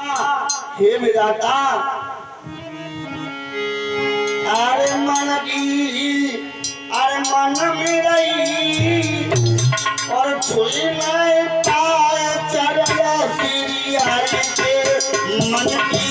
हे विधाता अरे मन की अरे मन में रही और छुई नहीं पाए चरण श्री हरि के मन की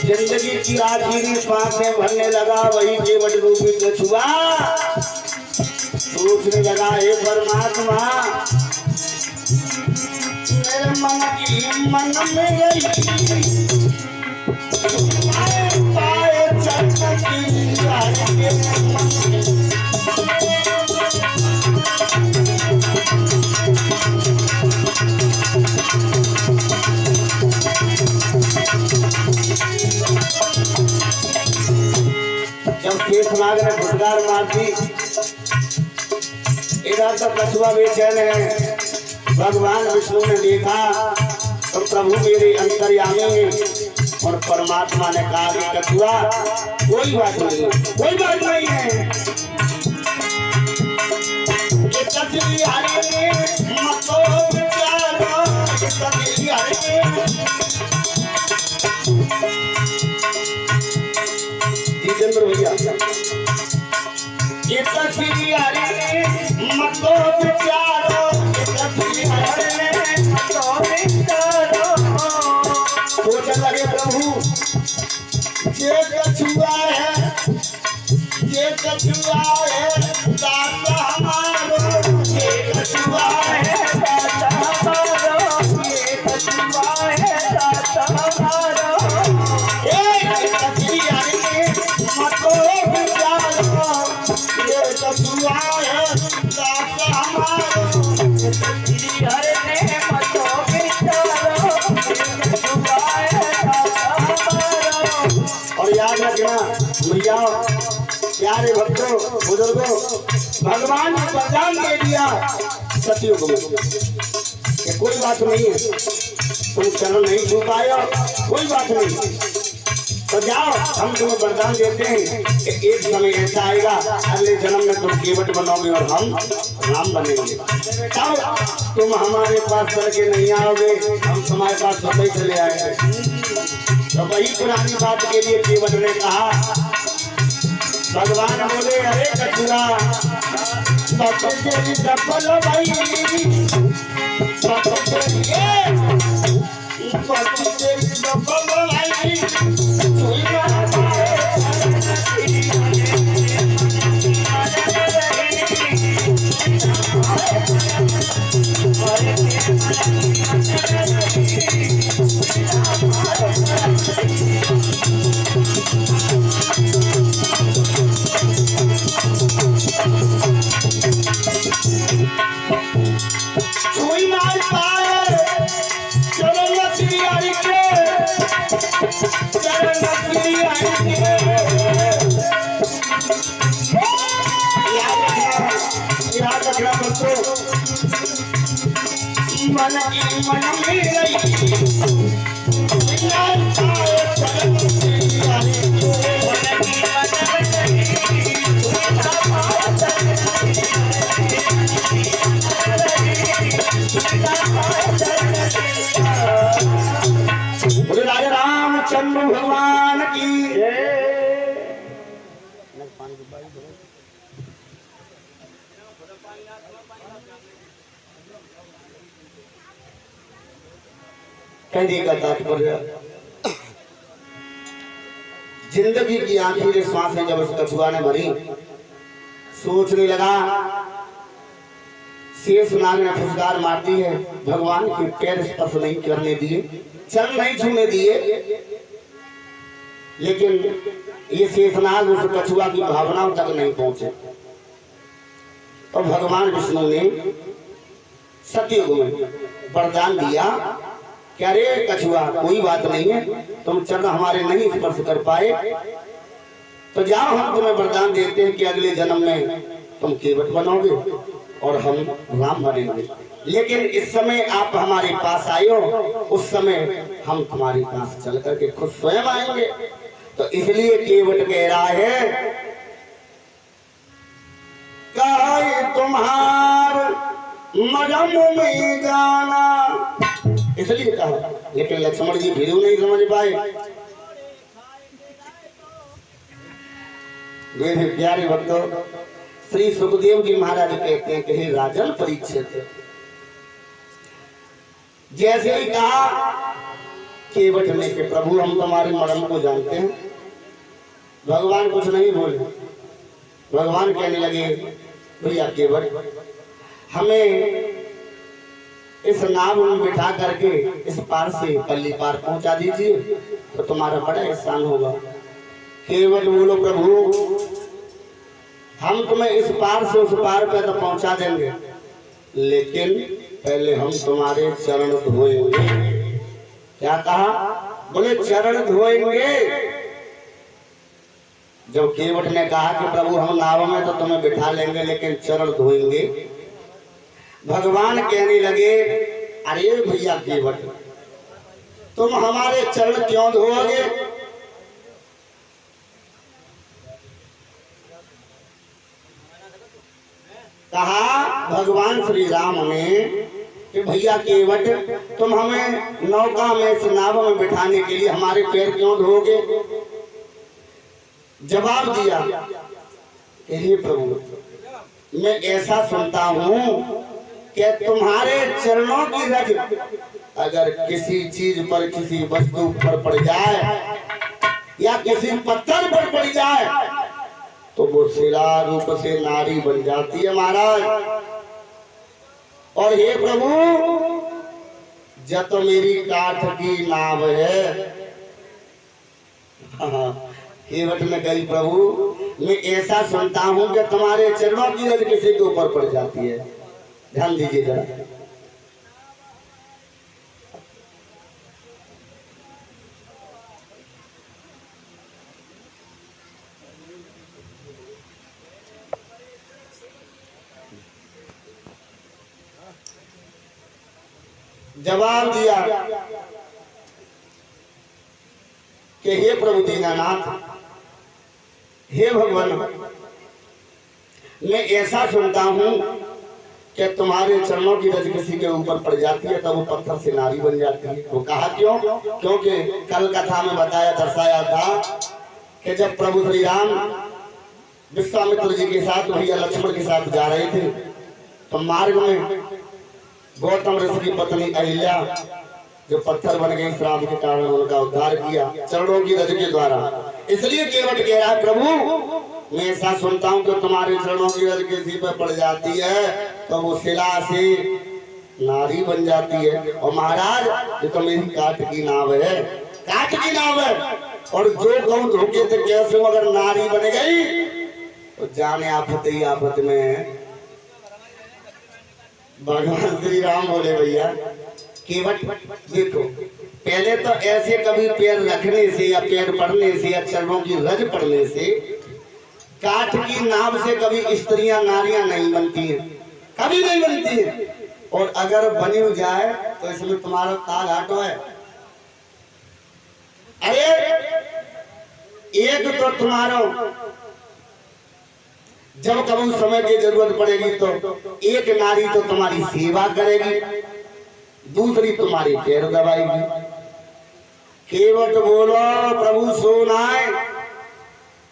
जिंदगी की आखिरी सांस में भरने लगा वही केवट रूपी कछुआ सोचने लगा हे परमात्मा मेरे मन की मन में गई पाए चरण की हरि के मन जब शेषनाग ने फुटकार मार दी इधर तो कछुआ बेचैन है। भगवान विष्णु ने देखा तो प्रभु मेरे अंतर्यामी है और परमात्मा ने कहा कि कछुआ कोई बात नहीं है ये कछुई हरि मतो विचारो ये कछुई हरि जितेंद्र भैया ये कछुई हरि मतो विचारो ये कछुई हरि मतो विचारो सोचने लगे प्रभु ये कछुआ है दाता हमारो ये कछुआ है दाता हमारो ये कछुआ है दाता हमारो ये कछुई हरि मतो विचारो ये कछुआ है दाता हमारो ये कछुई हरि मतो विचारो ये कछुआ है दाता हमारो। और याद रखना भैया प्यारे भक्तों बुजुर्गों भगवान ने वरदान दे दिया सतयुग में कि कोई बात नहीं है तुम चरण नहीं छू पाए कोई बात नहीं तो जाओ हम तुम्हें वरदान देते हैं कि एक समय ऐसा आएगा अगले जन्म में तुम केवट बनोगे और हम राम बनेंगे। जाओ तुम हमारे पास करके नहीं आओगे हम तुम्हारे पास सभी चले आएंगे। तो वही पुरानी बात के लिए केवट ने कहा भगवान बोले अरे कछुआ तेरी सफल भाई तेरी सफल भाई मन की मन में राजा रामचंद्र भगवान की कहने का तात्पर्य जिंदगी की आखिरी सांस में जब उस कछुआ ने भरी सोचने लगा शेषनाग ने फुसकार मार दी है भगवान के पैर स्पर्श नहीं करने दिए चरण नहीं छूने दिए लेकिन ये शेषनाग उस कछुआ की भावनाओं तक नहीं पहुंचे और भगवान विष्णु ने सतयुग में वरदान दिया क्या रे कछुआ कोई बात नहीं है तुम चरण हमारे नहीं स्पर्श कर पाए तो जाओ हम तुम्हें वरदान देते हैं कि अगले जन्म में तुम केवट बनोगे और हम राम बनेंगे। लेकिन इस समय आप हमारे पास आए हो, उस समय हम तुम्हारे पास चल करके खुद स्वयं आएंगे। तो इसलिए केवट कह रहा है काहे तुम्हार मरम में जाना, इसलिए कहा। लेकिन लक्ष्मण जी फिर नहीं समझ पाए। मेरे प्यारे भक्तों, श्री सुखदेव जी महाराज कहते हैं कि हे राजन परीक्षित, जैसे ही कहा केवट ने कि प्रभु हम तुम्हारे मरम को जानते हैं, भगवान कुछ नहीं बोले। भगवान कहने लगे भैया केवट, हमें इस नाव में बिठा करके इस पार से पल्ली पार पहुंचा दीजिए तो तुम्हारा बड़ा एहसान होगा। केवट बोलो प्रभु हम तुम्हें इस पार से उस पार पे तो पहुंचा देंगे, लेकिन पहले हम तुम्हारे चरण धोएंगे। क्या कहा? बोले चरण धोएंगे। जब केवट ने कहा कि प्रभु हम नाव में तो तुम्हें बिठा लेंगे लेकिन चरण धोएंगे, भगवान कहने लगे अरे भैया केवट, तुम हमारे चरण क्यों धोओगे? कहा भगवान श्री राम ने कि भैया केवट, तुम हमें नौका में इस नाव में बिठाने के लिए हमारे पैर क्यों धोगे? जवाब दिया हे प्रभु मैं ऐसा सुनता हूं कि तुम्हारे चरणों की रज अगर किसी चीज पर, किसी वस्तु पर पड़ जाए या किसी पत्थर पर पड़ जाए तो वो शिला रूप से नारी बन जाती है महाराज। और हे प्रभु जब तो मेरी काठ की नाव है। केवट ने कही प्रभु मैं ऐसा सुनता हूं कि तुम्हारे चरणों की रज किसी के ऊपर पड़ जाती है। ध्यान दीजिए जरा। जवाब दिया कि हे प्रभु दीनानाथ, हे भगवान मैं ऐसा सुनता हूं कि तुम्हारे चरणों की रज किसी के ऊपर पड़ जाती है तो वो पत्थर से नारी बन जाती है। वो कहा क्यों? क्योंकि कल कथा में बताया दर्शाया था कि जब प्रभु श्री राम विश्वामित्र जी के साथ भैया लक्ष्मण के साथ जा रहे थे तो मार्ग में गौतम ऋषि की पत्नी अहिल्या जो पत्थर बन गई श्राप के कारण उनका उद्धार किया चरणों की रज के द्वारा। इसलिए केवट कह रहा है प्रभु मैं ऐसा सुनता हूं कि तुम्हारे चरणों की रज किसी पर पड़ जाती है तो वो शिला से नारी बन जाती है। और महाराज ये तो मेरी काठ की नाव है, काठ की नाव है, और जो कहूं धोखे से कैसे अगर नारी बन गई तो जाने आफत ही आफत में। भगवान श्री राम बोले भैया केवट देखो, पहले तो ऐसे कभी पैर रखने से या पैर पड़ने से या चरणों की रज पड़ने से काठ की नाव से कभी स्त्रियां नारियां नहीं बनती हैं, कभी नहीं बनती है। और अगर बनी जाए तो इसमें तुम्हारा ताल हाटो है। अरे एक तो तुम्हारा जब कभी समय की जरूरत पड़ेगी तो एक नारी तो तुम्हारी सेवा करेगी, दूसरी तुम्हारी पैर दबाएगी। केवट बोलो प्रभु सोनाए,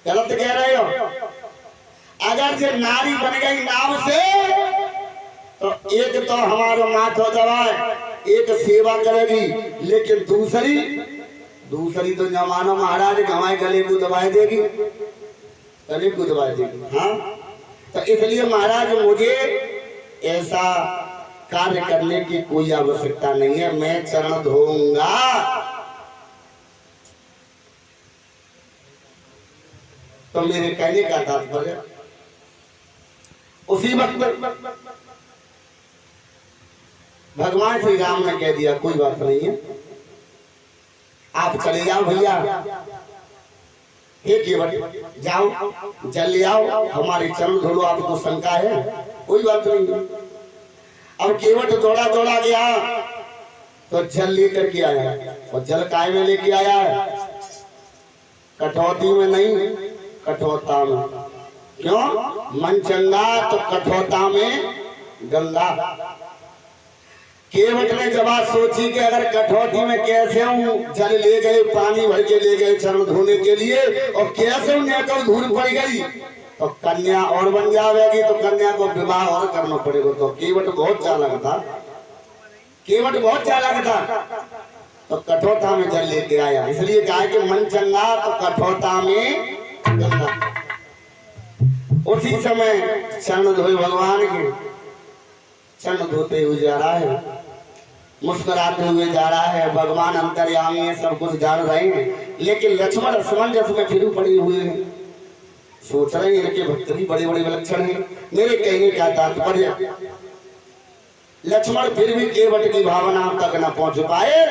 गलत कह रहे हो। अगर जो नारी बन गई नाव से तो एक तो हमारा माथा दबाए, एक सेवा करेगी, लेकिन दूसरी तो जमाना महाराज हमारे गले को दबाए देगी, गले को दबाए देगी। हाँ तो इसलिए महाराज मुझे ऐसा कार्य करने की कोई आवश्यकता नहीं है, मैं चरण धोऊंगा। तो मेरे कहने का तात्पर्य उसी वक्त भगवान श्री राम ने कह दिया कोई बात नहीं है, आप चले जाओ भैया, हे केवट जाओ जल ले आओ, हमारे चरण धो लो, आपको शंका है कोई बात नहीं है। अब केवट दौड़ा दौड़ा गया तो जल लेकर के आया। और जल काय में लेके आया है? कठौती में नहीं, कठोरता में। क्यों? मन चंगा तो कठोरता में गंगा। केवट ने जब सोची कि अगर कठौती में कैसे हूँ, जल ले गए, पानी भर के ले गए चरण धोने के लिए, और कैसे नेकर धूल पड़ गई तो कन्या और बन जाएगी, तो कन्या को विवाह और करना पड़ेगा। तो केवट बहुत चालाक था, केवट बहुत चालाक था, तो कठोरता में जल लेके आया। इसलिए कहा कि मन चंगा तो कठोरता में गंगा। उसी समय चरण धोए भगवान के, चरण धोते हुए जा रहा है, मुस्कुराते हुए जा रहा है। भगवान अंतर्यामी है, सब कुछ जान रहे हैं, लेकिन लक्ष्मण असमंजस में फिर पड़े हुए हैं। सोच रहे हैं इनके भक्त भी बड़े बड़े विलक्षण हैं। मेरे कहने का तात्पर्य, लक्ष्मण फिर भी केवट की भावना तक न पहुंच पाए।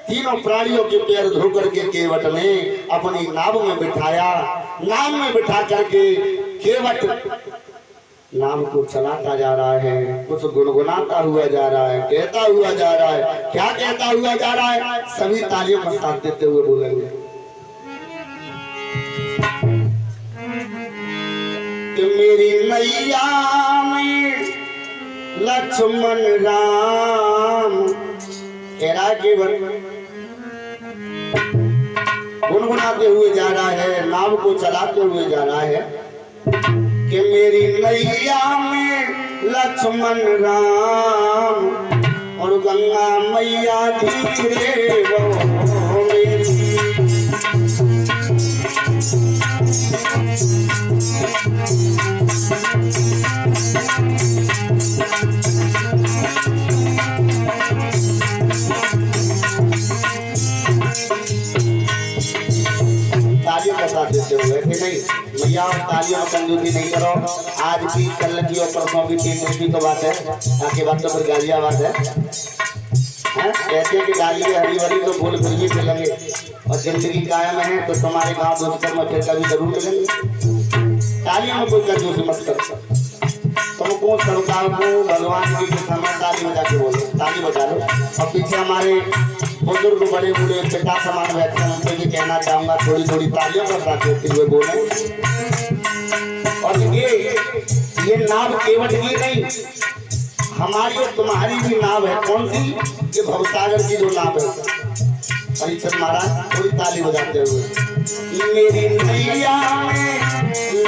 तीनों प्राणियों के पैर धोकर के केवट ने अपनी नाव में बिठाया। नाव में बिठा करके केवट नाम को चलाता जा रहा है, कुछ गुनगुनाता हुआ जा रहा है, कहता हुआ जा रहा है। क्या कहता हुआ जा रहा है? सभी तालियों का साथ देते हुए बोलेंगे कि मेरी नैया में लक्ष्मण राम। तेरा केवट गुनगुनाते हुए जा रहा है, नाव को चलाते हुए जा रहा है कि मेरी नैया में लक्ष्मण राम और गंगा मैया धीरे बहो मेरी। तालियों का साथ देते हुए नहीं मैया, तालियों में कंजूसी नहीं करो। आज की, कल की और परसों की, 3 दिन की तो बात है, आगे बात तो फिर गाजियाबाद है। कहते कि डाली हरी भरी तो फूल फिर भी खिलेंगे, और जिंदगी कायम है तो तुम्हारे गाँव दोस्तों में फिर कभी जरूर मिलेंगे। तालियों में कोई कंजूसी मत करो। तुमको सरकार को भगवान जी के समय ताली बजा के बोलो, ताली बजा लो। और पीछे हमारे बुजुर्ग बड़े बूढ़े पिता समान बैठे हैं, उनसे भी कहना चाहूंगा थोड़ी थोड़ी तालियों का साथ देते हुए बोले। और ये नाव केवट की नहीं, हमारी और तुम्हारी भी नाव है। कौन सी? ये भवसागर की जो नाव है। परीक्षित महाराज थोड़ी ताली बजाते हुए, मेरी नैया में,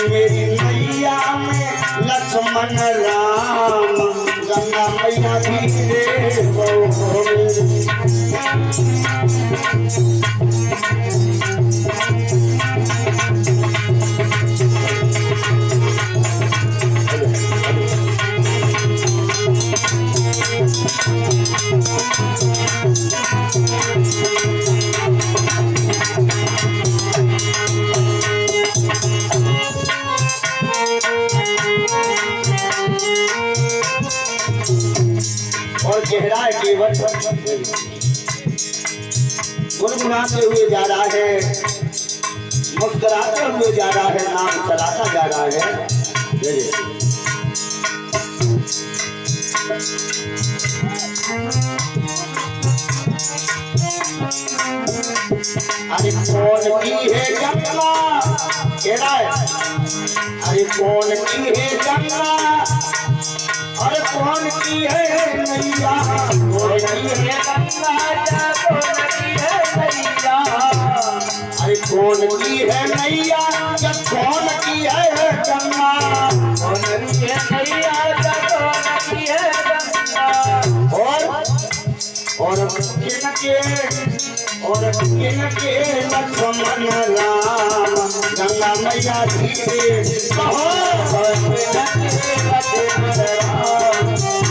मेरी नैया में लक्ष्मण राम गंगा मैया धीरे बहो मेरी। और गहरा है केवट, गुनगुनाते हुए जा रहा है, मुस्कुराते हुए जा रहा है, नाम चलाता जा रहा है। अरे कौन की है गंगा, कहना है अरे कौन की है गंगा, अरे कौन की है नैया, कौन की है गंगा, कौन की है नैया। अरे कौन की है नैया, जब कौन की है गंगा, कौन की है नैया, जब कौन की है गंगा। और किनके लक्ष्मण राम गंगा मैया धीरे बहो,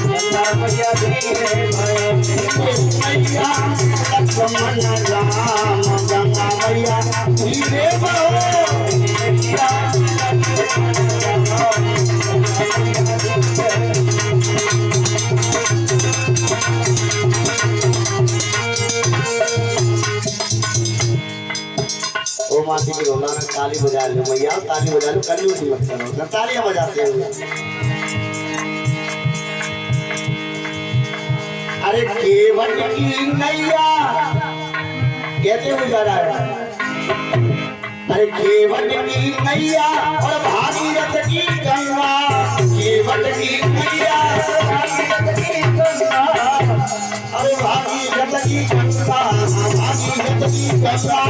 गंगा मैया धीरे मैया लक्ष्मण राम गंगा मैया धीरे बहो। मासी की रोना में ताली बजा लो मैया, ताली बजा लो, कंजूसी मत करो, तालियां बजाते हुए। अरे केवट की नैया कहते हुए जा रहा है। अरे केवट की नैया और भागीरथ की गंगा, केवट की नैया भागीरथ की गंगा, अरे भागीरथ की गंगा, भागीरथ की गंगा,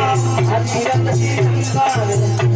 भागीरथ की गंगा।